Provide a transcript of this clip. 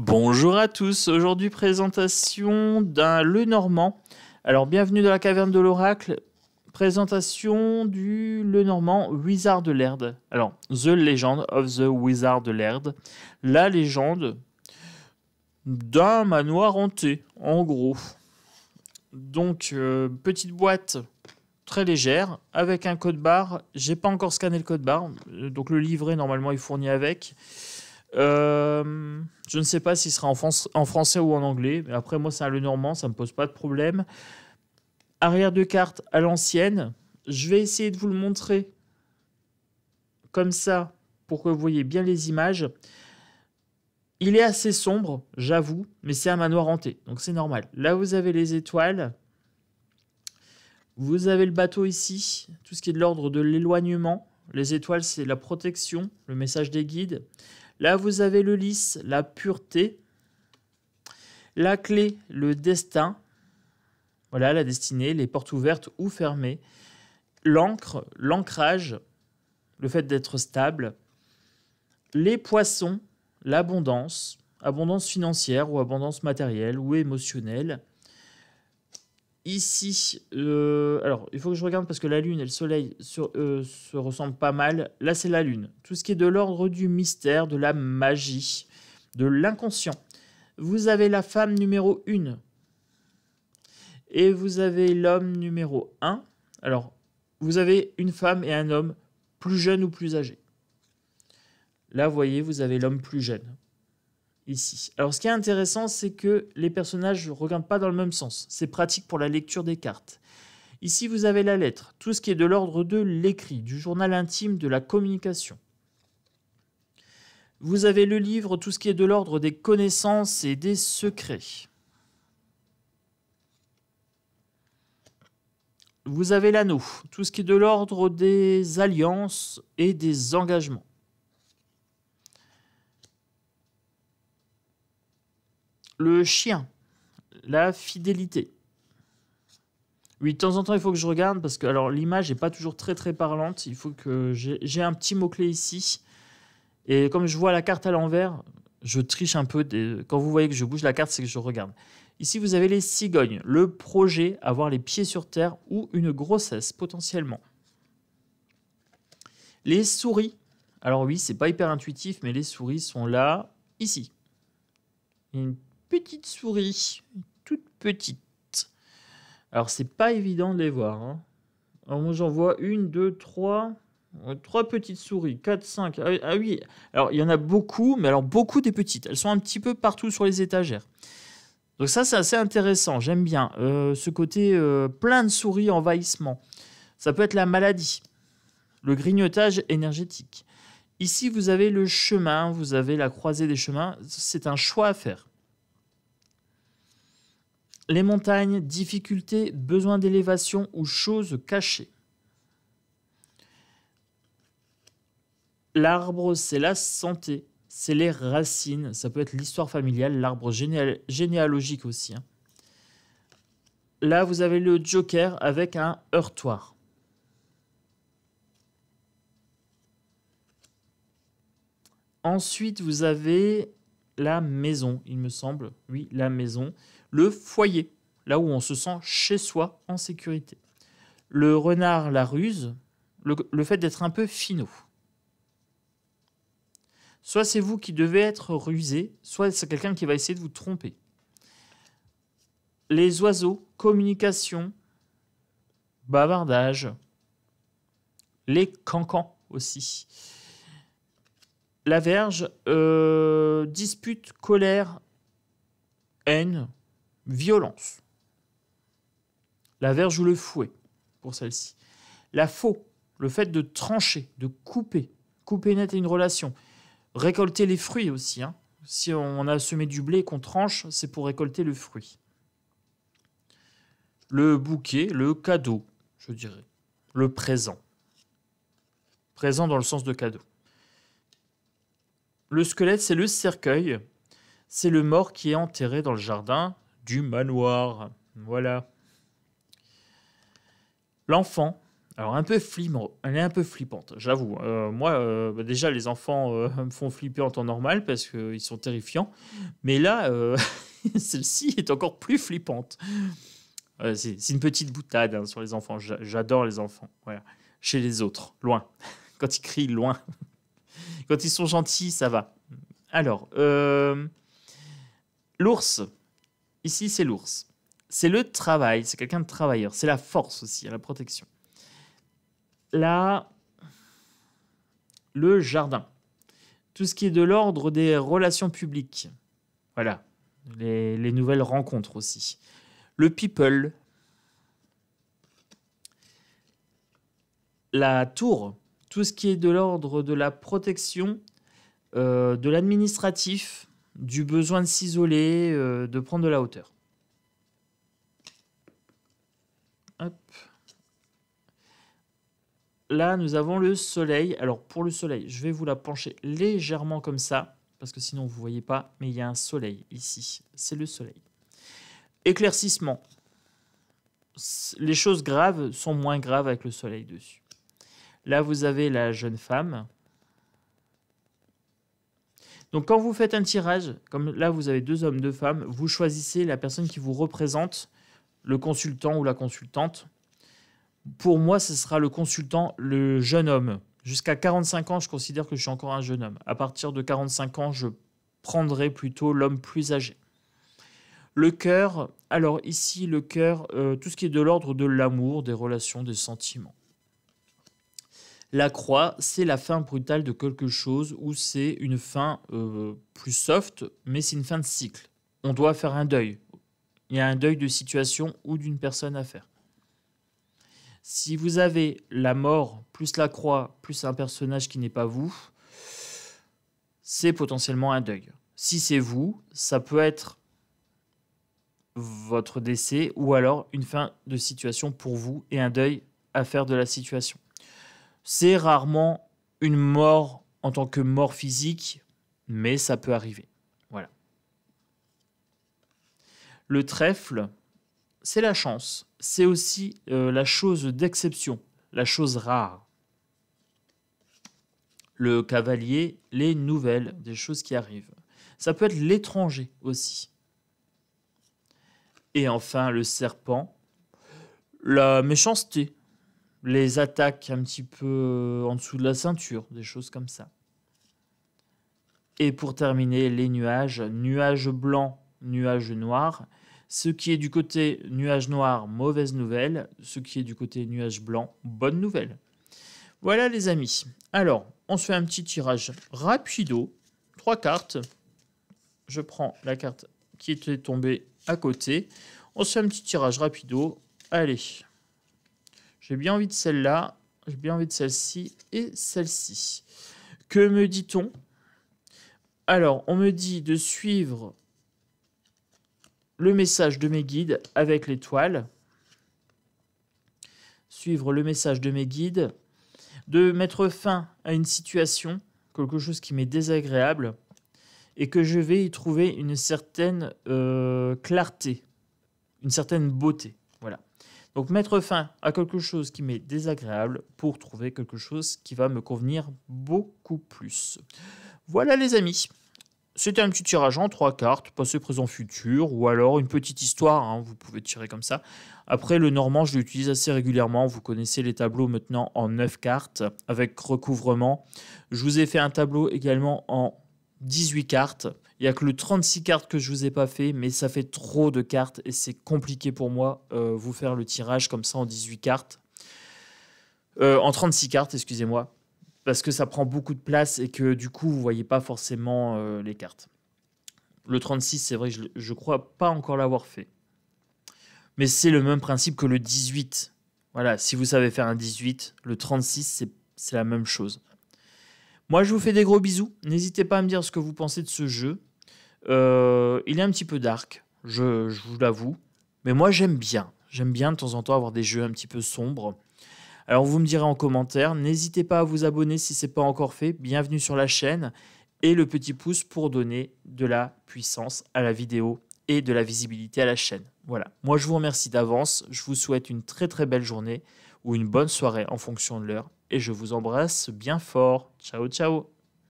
Bonjour à tous, aujourd'hui présentation d'un Lenormand. Alors bienvenue dans la caverne de l'oracle, présentation du Lenormand Wizard de Laird. Alors The Legend of the Wizard de Laird, la légende d'un manoir hanté en gros. Donc petite boîte très légère avec un code barre, j'ai pas encore scanné le code barre, donc le livret normalement est fourni avec. Je ne sais pas s'il sera en français ou en anglais. Mais après, moi, c'est un Lenormand, ça ne me pose pas de problème. Arrière de carte à l'ancienne. Je vais essayer de vous le montrer comme ça pour que vous voyez bien les images. Il est assez sombre, j'avoue, mais c'est un manoir hanté, donc c'est normal. Là, vous avez les étoiles. Vous avez le bateau ici, tout ce qui est de l'ordre de l'éloignement. Les étoiles, c'est la protection, le message des guides. Là, vous avez le lys, la pureté. La clé, le destin. Voilà, la destinée, les portes ouvertes ou fermées. L'encre, l'ancrage, le fait d'être stable. Les poissons, l'abondance. Abondance financière ou abondance matérielle ou émotionnelle. Ici, alors, il faut que je regarde parce que la Lune et le Soleil se ressemblent pas mal. Là, c'est la Lune. Tout ce qui est de l'ordre du mystère, de la magie, de l'inconscient. Vous avez la femme numéro 1. Et vous avez l'homme numéro 1. Alors, vous avez une femme et un homme plus jeune ou plus âgé. Là, vous voyez, vous avez l'homme plus jeune. Ici. Alors, ce qui est intéressant, c'est que les personnages ne regardent pas dans le même sens. C'est pratique pour la lecture des cartes. Ici, vous avez la lettre, tout ce qui est de l'ordre de l'écrit, du journal intime, de la communication. Vous avez le livre, tout ce qui est de l'ordre des connaissances et des secrets. Vous avez l'anneau, tout ce qui est de l'ordre des alliances et des engagements. Le chien, la fidélité. Oui, de temps en temps, il faut que je regarde parce que alors l'image n'est pas toujours très parlante. Il faut que j'ai un petit mot-clé ici. Et comme je vois la carte à l'envers, je triche un peu. Quand vous voyez que je bouge la carte, c'est que je regarde. Ici, vous avez les cigognes, le projet, avoir les pieds sur terre ou une grossesse potentiellement. Les souris. Alors oui, c'est pas hyper intuitif, mais les souris sont là, ici. Une petite souris, toute petite. Alors, c'est pas évident de les voir. Hein. Alors, moi, j'en vois 1, 2, 3. 3 petites souris. 4, 5. Ah oui. Alors, il y en a beaucoup, mais alors beaucoup des petites. Elles sont un petit peu partout sur les étagères. Donc ça, c'est assez intéressant. J'aime bien ce côté plein de souris envahissement. Ça peut être la maladie. Le grignotage énergétique. Ici, vous avez le chemin. Vous avez la croisée des chemins. C'est un choix à faire. Les montagnes, difficultés, besoin d'élévation ou choses cachées. L'arbre, c'est la santé, c'est les racines. Ça peut être l'histoire familiale, l'arbre généalogique aussi. Hein. Là, vous avez le joker avec un heurtoir. Ensuite, vous avez la maison, il me semble. Oui, la maison. Le foyer, là où on se sent chez soi en sécurité. Le renard, la ruse, le fait d'être un peu finaud. Soit c'est vous qui devez être rusé, soit c'est quelqu'un qui va essayer de vous tromper. Les oiseaux, communication, bavardage. Les cancans aussi. La verge, dispute, colère, haine, violence. La verge ou le fouet, pour celle-ci. La faux, le fait de trancher, de couper net une relation. Récolter les fruits aussi. Hein. Si on a semé du blé et qu'on tranche, c'est pour récolter le fruit. Le bouquet, le cadeau, je dirais. Le présent. Présent dans le sens de cadeau. Le squelette, c'est le cercueil. C'est le mort qui est enterré dans le jardin du manoir. Voilà. L'enfant, Alors, un peu flippant, elle est un peu flippante, j'avoue. Moi, déjà, les enfants me font flipper en temps normal parce qu'ils sont terrifiants. Mais là, celle-ci est encore plus flippante. C'est une petite boutade hein, sur les enfants. J'adore les enfants. Voilà. Chez les autres, loin. Quand ils crient, loin. Quand ils sont gentils, ça va. Alors, l'ours. Ici, c'est l'ours. C'est le travail. C'est quelqu'un de travailleur. C'est la force aussi, la protection. Là, le jardin. Tout ce qui est de l'ordre des relations publiques. Voilà. Les nouvelles rencontres aussi. Le people. La tour. Tout ce qui est de l'ordre de la protection, de l'administratif, du besoin de s'isoler, de prendre de la hauteur. Hop. Là, nous avons le soleil. Alors, pour le soleil, je vais vous la pencher légèrement comme ça, parce que sinon, vous ne voyez pas, mais il y a un soleil ici. C'est le soleil. Éclaircissement. Les choses graves sont moins graves avec le soleil dessus. Là, vous avez la jeune femme. Donc, quand vous faites un tirage, comme là, vous avez 2 hommes, 2 femmes, vous choisissez la personne qui vous représente, le consultant ou la consultante. Pour moi, ce sera le consultant, le jeune homme. Jusqu'à 45 ans, je considère que je suis encore un jeune homme. À partir de 45 ans, je prendrai plutôt l'homme plus âgé. Le cœur, alors ici, le cœur, tout ce qui est de l'ordre de l'amour, des relations, des sentiments. La croix, c'est la fin brutale de quelque chose ou c'est une fin plus soft, mais c'est une fin de cycle. On doit faire un deuil. Il y a un deuil de situation ou d'une personne à faire. Si vous avez la mort, plus la croix, plus un personnage qui n'est pas vous, c'est potentiellement un deuil. Si c'est vous, ça peut être votre décès ou alors une fin de situation pour vous et un deuil à faire de la situation. C'est rarement une mort en tant que mort physique, mais ça peut arriver. Voilà. Le trèfle, c'est la chance. C'est aussi la chose d'exception, la chose rare. Le cavalier, les nouvelles, des choses qui arrivent. Ça peut être l'étranger aussi. Et enfin, le serpent, la méchanceté, les attaques un petit peu en dessous de la ceinture, des choses comme ça. Et pour terminer, les nuages, nuages blancs, nuages noirs. Ce qui est du côté nuage noir, mauvaise nouvelle. Ce qui est du côté nuage blanc, bonne nouvelle. Voilà les amis. Alors, on se fait un petit tirage rapido. 3 cartes. Je prends la carte qui était tombée à côté. On se fait un petit tirage rapido. Allez. J'ai bien envie de celle-là. J'ai bien envie de celle-ci et celle-ci. Que me dit-on? Alors, on me dit de suivre le message de mes guides avec l'étoile. Suivre le message de mes guides. De mettre fin à une situation, quelque chose qui m'est désagréable, et que je vais y trouver une certaine clarté, une certaine beauté. Voilà. Donc mettre fin à quelque chose qui m'est désagréable pour trouver quelque chose qui va me convenir beaucoup plus. Voilà les amis. C'était un petit tirage en 3 cartes, passé, présent, futur, ou alors une petite histoire, hein, vous pouvez tirer comme ça. Après, le normand, je l'utilise assez régulièrement. Vous connaissez les tableaux maintenant en 9 cartes, avec recouvrement. Je vous ai fait un tableau également en 18 cartes. Il n'y a que le 36 cartes que je ne vous ai pas fait, mais ça fait trop de cartes et c'est compliqué pour moi vous faire le tirage comme ça en 18 cartes. En 36 cartes, excusez-moi. Parce que ça prend beaucoup de place et que du coup, vous ne voyez pas forcément les cartes. Le 36, c'est vrai, je ne crois pas encore l'avoir fait. Mais c'est le même principe que le 18. Voilà, si vous savez faire un 18, le 36, c'est la même chose. Moi, je vous fais des gros bisous. N'hésitez pas à me dire ce que vous pensez de ce jeu. Il est un petit peu dark, je vous l'avoue. Mais moi, j'aime bien. J'aime bien de temps en temps avoir des jeux un petit peu sombres. Alors vous me direz en commentaire, n'hésitez pas à vous abonner si ce n'est pas encore fait, bienvenue sur la chaîne, et le petit pouce pour donner de la puissance à la vidéo et de la visibilité à la chaîne. Voilà, moi je vous remercie d'avance, je vous souhaite une très très belle journée, ou une bonne soirée en fonction de l'heure. Et je vous embrasse bien fort. Ciao, ciao.